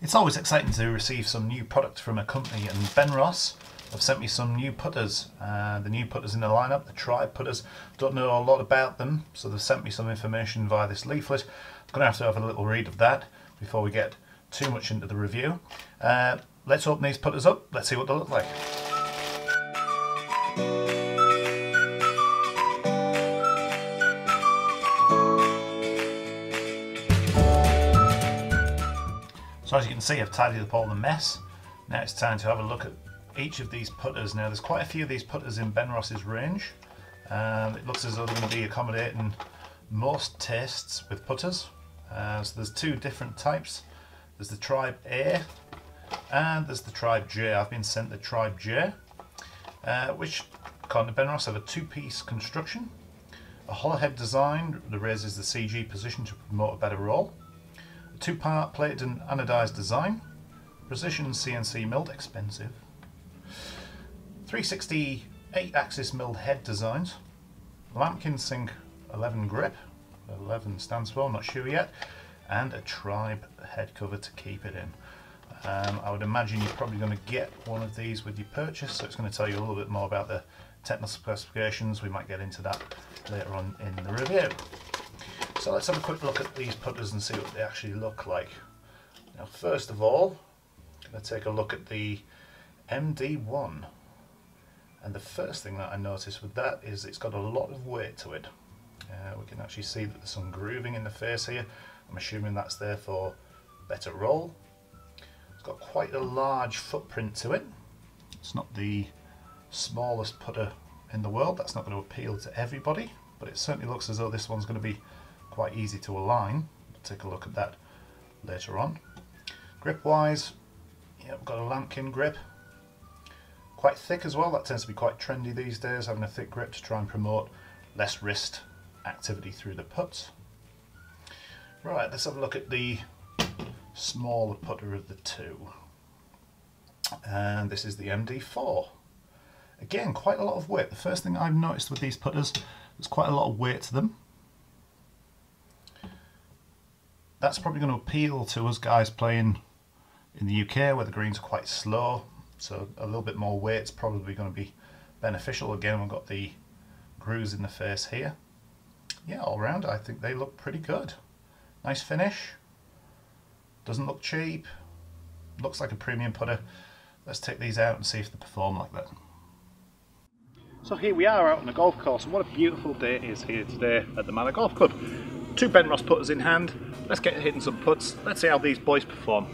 It's always exciting to receive some new product from a company, and Benross have sent me some new putters. The new putters in the lineup, the TRIBE Putters. Don't know a lot about them, so they've sent me some information via this leaflet. I'm going to have a little read of that before we get too much into the review. Let's open these putters up, let's see what they look like. So as you can see, I've tidied up all the mess. Now it's time to have a look at each of these putters. Now there's quite a few of these putters in Benross's range. It looks as though they're going to be accommodating most tastes with putters. So there's two different types. There's the TRIBE A and there's the TRIBE J. I've been sent the TRIBE J, which, according to Benross, have a two-piece construction, a hollow head design that raises the CG position to promote a better roll, a two-part plated and anodized design, precision CNC milled, expensive, 360 8-axis milled head designs, lambkin sink 11 grip, 11 stands for, I'm not sure yet, and a TRIBE head cover to keep it in. I would imagine you're probably going to get one of these with your purchase, so it's going to tell you a little bit more about the technical specifications. We might get into that later on in the review. So let's have a quick look at these putters and see what they actually look like. Now first of all, I'm going to take a look at the MD1. And the first thing that I noticed with that is it's got a lot of weight to it. We can actually see that there's some grooving in the face here. I'm assuming that's there for better roll. It's got quite a large footprint to it. It's not the smallest putter in the world. That's not going to appeal to everybody, but it certainly looks as though this one's going to be quite easy to align. We'll take a look at that later on. Grip wise, yeah, we've got a lambkin grip. Quite thick as well. That tends to be quite trendy these days, having a thick grip to try and promote less wrist activity through the putts. Right, let's have a look at the smaller putter of the two. And this is the MD4. Again, quite a lot of weight. The first thing I've noticed with these putters, there's quite a lot of weight to them. That's probably going to appeal to us guys playing in the UK where the greens are quite slow, so a little bit more weight's probably going to be beneficial. Again, we've got the grooves in the face here. Yeah, all round I think they look pretty good. Nice finish, doesn't look cheap, looks like a premium putter. Let's take these out and see if they perform like that. So here we are out on the golf course, and what a beautiful day it is here today at the Manor Golf Club. Two Benross putters in hand. Let's get hitting some putts. Let's see how these boys perform.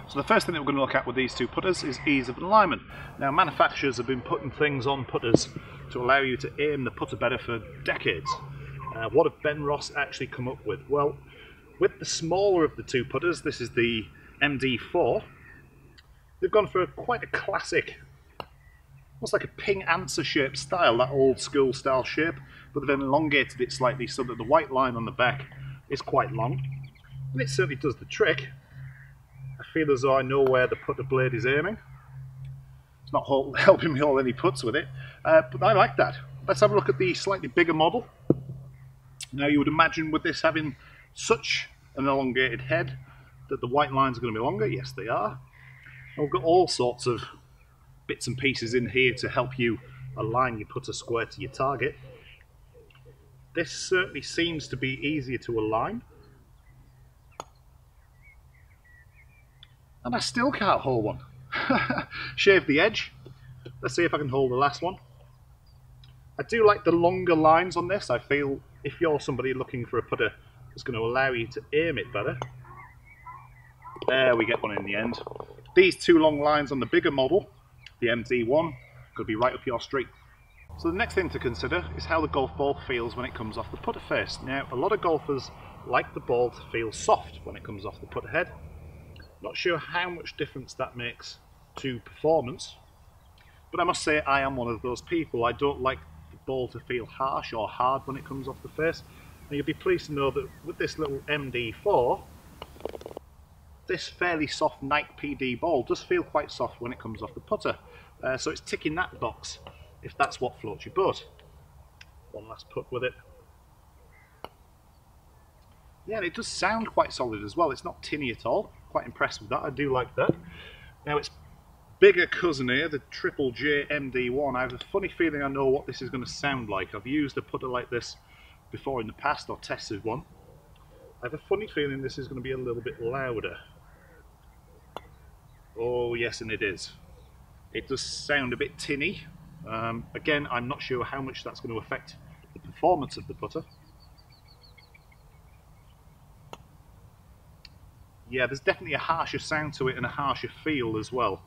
So the first thing that we're going to look at with these two putters is ease of alignment. Now manufacturers have been putting things on putters to allow you to aim the putter better for decades. What have Benross actually come up with? Well, with the smaller of the two putters, this is the MD4, they've gone for quite a classic, almost like a ping answer shape style, that old school style shape, but they've elongated it slightly so that the white line on the back is quite long, and it certainly does the trick. I feel as though I know where the putter blade is aiming. It's not helping me hold any putts with it, but I like that. Let's have a look at the slightly bigger model. Now you would imagine with this having such an elongated head that the white lines are going to be longer. Yes, they are. And we've got all sorts of bits and pieces in here to help you align your putter square to your target. This certainly seems to be easier to align. And I still can't hold one. Shave the edge. Let's see if I can hold the last one. I do like the longer lines on this. I feel if you're somebody looking for a putter that's going to allow you to aim it better. There we get one in the end. These two long lines on the bigger model, the MD1, could be right up your street. So the next thing to consider is how the golf ball feels when it comes off the putter face. Now, a lot of golfers like the ball to feel soft when it comes off the putter head. Not sure how much difference that makes to performance, but I must say I am one of those people. I don't like the ball to feel harsh or hard when it comes off the face, and you'll be pleased to know that with this little MD4, this fairly soft Nike PD ball does feel quite soft when it comes off the putter, so it's ticking that box if that's what floats your boat. One last putt with it. Yeah, and it does sound quite solid as well. It's not tinny at all. Quite impressed with that. I do like that. Now its bigger cousin here, the Triple J MD1. I have a funny feeling I know what this is going to sound like. I've used a putter like this before in the past, or tested one. I have a funny feeling this is going to be a little bit louder. Oh yes, and it is. It does sound a bit tinny. Again, I'm not sure how much that's going to affect the performance of the putter. Yeah, there's definitely a harsher sound to it and a harsher feel as well.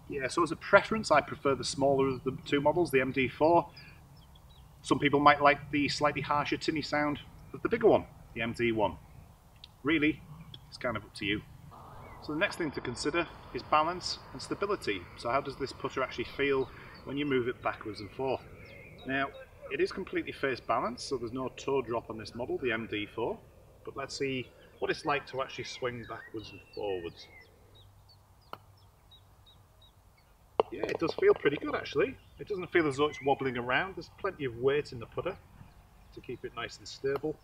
Yeah, so as a preference, I prefer the smaller of the two models, the MD4. Some people might like the slightly harsher, tinny sound of the bigger one, the MD1. Really, it's kind of up to you. So the next thing to consider is balance and stability. So how does this putter actually feel when you move it backwards and forth? Now, it is completely face balanced, so there's no toe drop on this model, the MD4. But let's see what it's like to actually swing backwards and forwards. Yeah, it does feel pretty good actually. It doesn't feel as though it's wobbling around. There's plenty of weight in the putter to keep it nice and stable.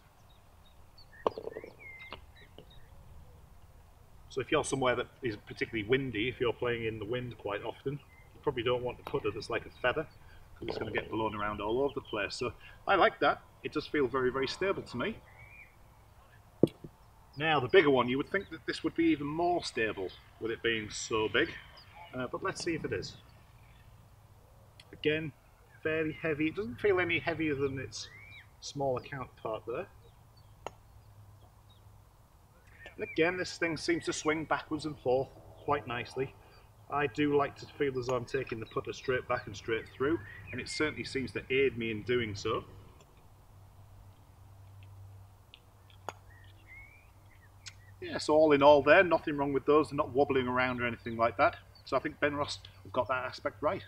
So if you're somewhere that is particularly windy, if you're playing in the wind quite often, you probably don't want a putter that's like a feather, because it's going to get blown around all over the place. So I like that. It does feel very, very stable to me. Now the bigger one, you would think that this would be even more stable with it being so big, but let's see if it is. Again, fairly heavy. It doesn't feel any heavier than its smaller counterpart there. And again, this thing seems to swing backwards and forth quite nicely. I do like to feel as though I'm taking the putter straight back and straight through, and it certainly seems to aid me in doing so. Yeah, so all in all there, nothing wrong with those. They're not wobbling around or anything like that. So I think Benross have got that aspect right.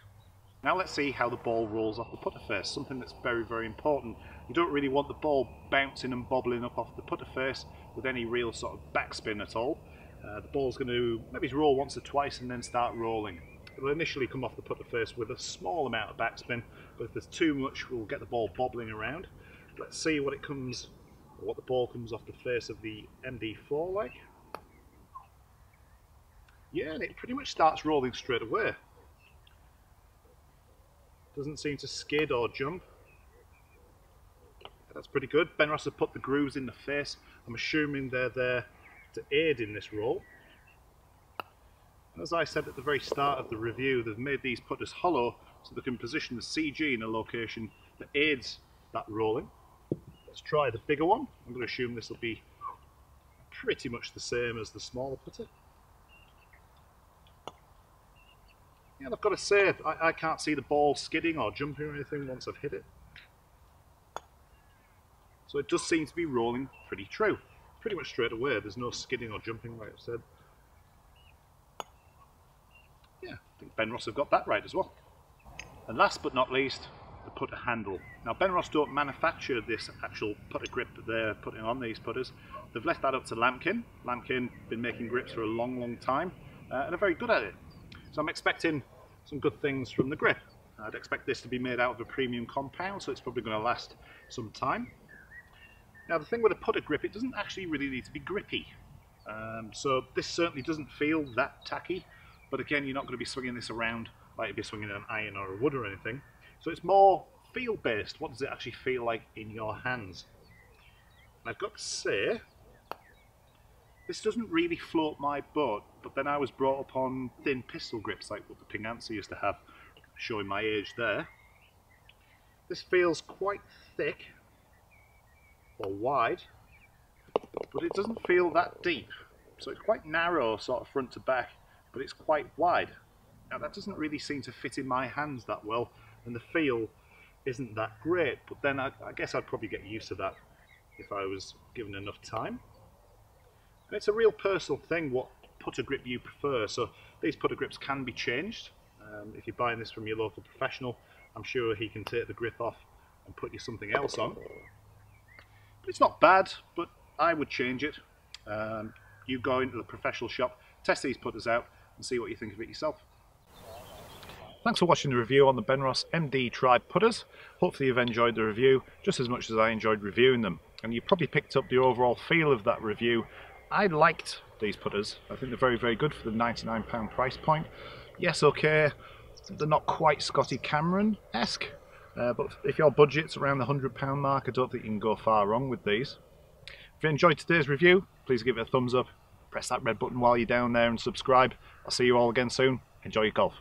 Now let's see how the ball rolls off the putter face, something that's very, very important. You don't really want the ball bouncing and bobbling up off the putter face with any real sort of backspin at all. The ball's going to maybe roll once or twice and then start rolling. It'll initially come off the putter face with a small amount of backspin, but if there's too much, we'll get the ball bobbling around. Let's see what the ball comes off the face of the MD4 like. Yeah, and it pretty much starts rolling straight away. Doesn't seem to skid or jump. That's pretty good. Benross have put the grooves in the face. I'm assuming they're there to aid in this roll. And as I said at the very start of the review, they've made these putters hollow so they can position the CG in a location that aids that rolling. Let's try the bigger one. I'm going to assume this will be pretty much the same as the smaller putter. Yeah, I've got to say, I can't see the ball skidding or jumping or anything once I've hit it. So it does seem to be rolling pretty true. Pretty much straight away, there's no skidding or jumping like I've said. Yeah, I think Benross have got that right as well. And last but not least, the putter handle. Now Benross don't manufacture this actual putter grip that they're putting on these putters. They've left that up to Lamkin. Lamkin have been making grips for a long, long time and are very good at it. So I'm expecting some good things from the grip. I'd expect this to be made out of a premium compound, so it's probably going to last some time. Now the thing with a putter grip, it doesn't actually really need to be grippy. So this certainly doesn't feel that tacky, but again, you're not going to be swinging this around like you'd be swinging an iron or a wood or anything. So it's more feel based. What does it actually feel like in your hands? And I've got to say, this doesn't really float my boat, but then I was brought up on thin pistol grips like what the Pingancy used to have, showing my age there. This feels quite thick, or wide, but it doesn't feel that deep. So it's quite narrow sort of front to back, but it's quite wide. Now that doesn't really seem to fit in my hands that well, and the feel isn't that great, but then I guess I'd probably get used to that if I was given enough time. And it's a real personal thing what putter grip you prefer, so these putter grips can be changed. If you're buying this from your local professional, I'm sure he can take the grip off and put you something else on. But it's not bad, but I would change it. You go into the professional shop, test these putters out and see what you think of it yourself. Thanks for watching the review on the Benross MD TRIBE Putters. Hopefully you've enjoyed the review just as much as I enjoyed reviewing them. And you probably picked up the overall feel of that review. I liked these putters. I think they're very, very good for the £99 price point. Yes, okay, they're not quite Scotty Cameron-esque, but if your budget's around the £100 mark, I don't think you can go far wrong with these. If you enjoyed today's review, please give it a thumbs up, press that red button while you're down there and subscribe. I'll see you all again soon. Enjoy your golf.